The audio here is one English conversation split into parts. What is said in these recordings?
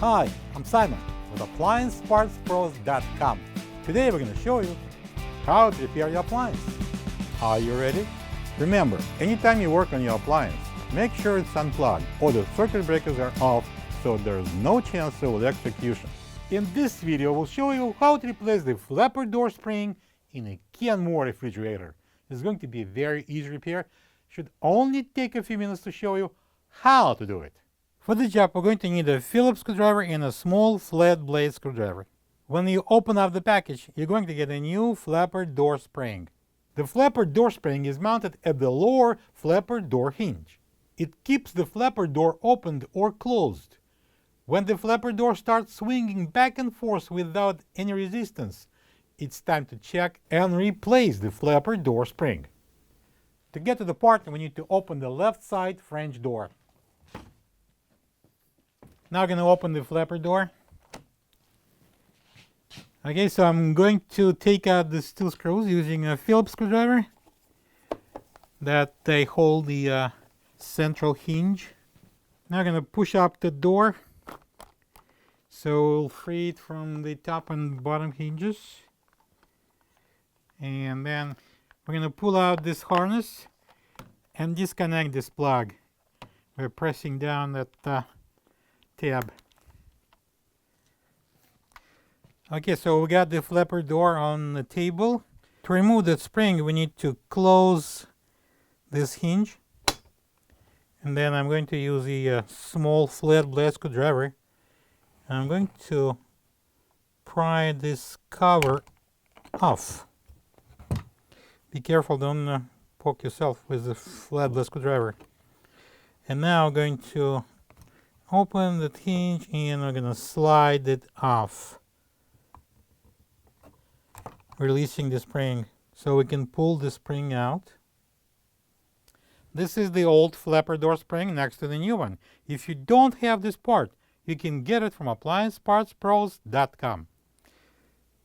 Hi, I'm Simon with AppliancePartsPros.com. Today we're going to show you how to repair your appliance. Are you ready? Remember, anytime you work on your appliance, make sure it's unplugged or the circuit breakers are off so there's no chance of electrocution. In this video, we'll show you how to replace the flapper door spring in a Kenmore refrigerator. It's going to be a very easy repair. Should only take a few minutes to show you how to do it. For the job, we're going to need a Phillips screwdriver and a small flat blade screwdriver. When you open up the package, you're going to get a new flapper door spring. The flapper door spring is mounted at the lower flapper door hinge. It keeps the flapper door opened or closed. When the flapper door starts swinging back and forth without any resistance, it's time to check and replace the flapper door spring. To get to the part, we need to open the left side French door. Now I'm going to open the flapper door. Okay, so I'm going to take out the steel screws using a Phillips screwdriver that they hold the central hinge. Now I'm going to push up the door so we'll free it from the top and bottom hinges. And then we're going to pull out this harness and disconnect this plug by pressing down that tab. Okay, so we got the flapper door on the table. To remove the spring, we need to close this hinge. And then I'm going to use the small flat blade screwdriver. I'm going to pry this cover off. Be careful, don't poke yourself with the flat blade screwdriver. And now I'm going to open the hinge and we're going to slide it off, releasing the spring so we can pull the spring out. This is the old flapper door spring next to the new one. If you don't have this part, you can get it from AppliancePartsPros.com.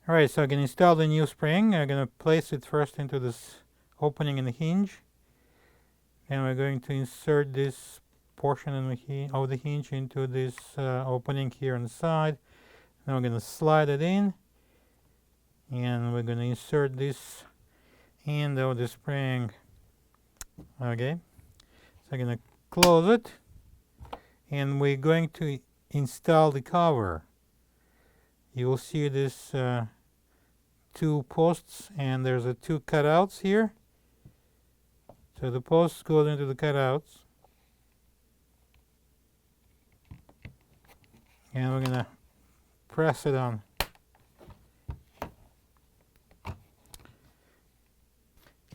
Alright, so I can install the new spring. I'm going to place it first into this opening in the hinge. And we're going to insert this portion of the hinge into this opening here on the side. Now we're going to slide it in. And we're going to insert this end of the spring. Okay, so I'm going to close it. And we're going to install the cover. You will see this two posts and there's two cutouts here. So the posts go into the cutouts. And we're going to press it on.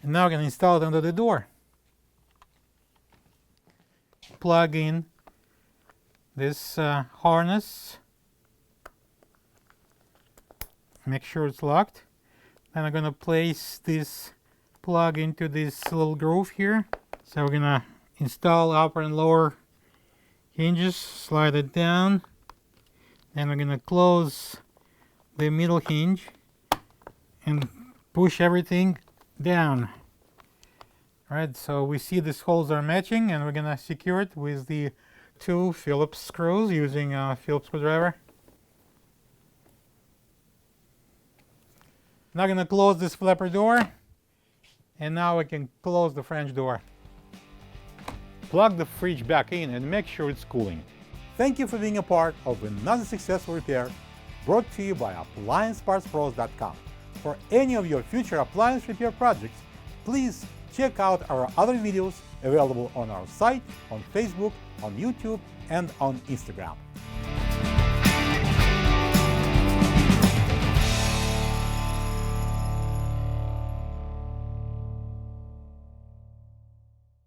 And now we're going to install it under the door. Plug in this harness. Make sure it's locked. Then I'm going to place this plug into this little groove here. So we're going to install upper and lower hinges, slide it down. Then we're going to close the middle hinge and push everything down. Alright, so we see these holes are matching and we're going to secure it with the two Phillips screws using a Phillips screwdriver. Now I'm going to close this flapper door and now I can close the French door. Plug the fridge back in and make sure it's cooling. Thank you for being a part of another successful repair brought to you by AppliancePartsPros.com. For any of your future appliance repair projects, please check out our other videos available on our site, on Facebook, on YouTube, and on Instagram.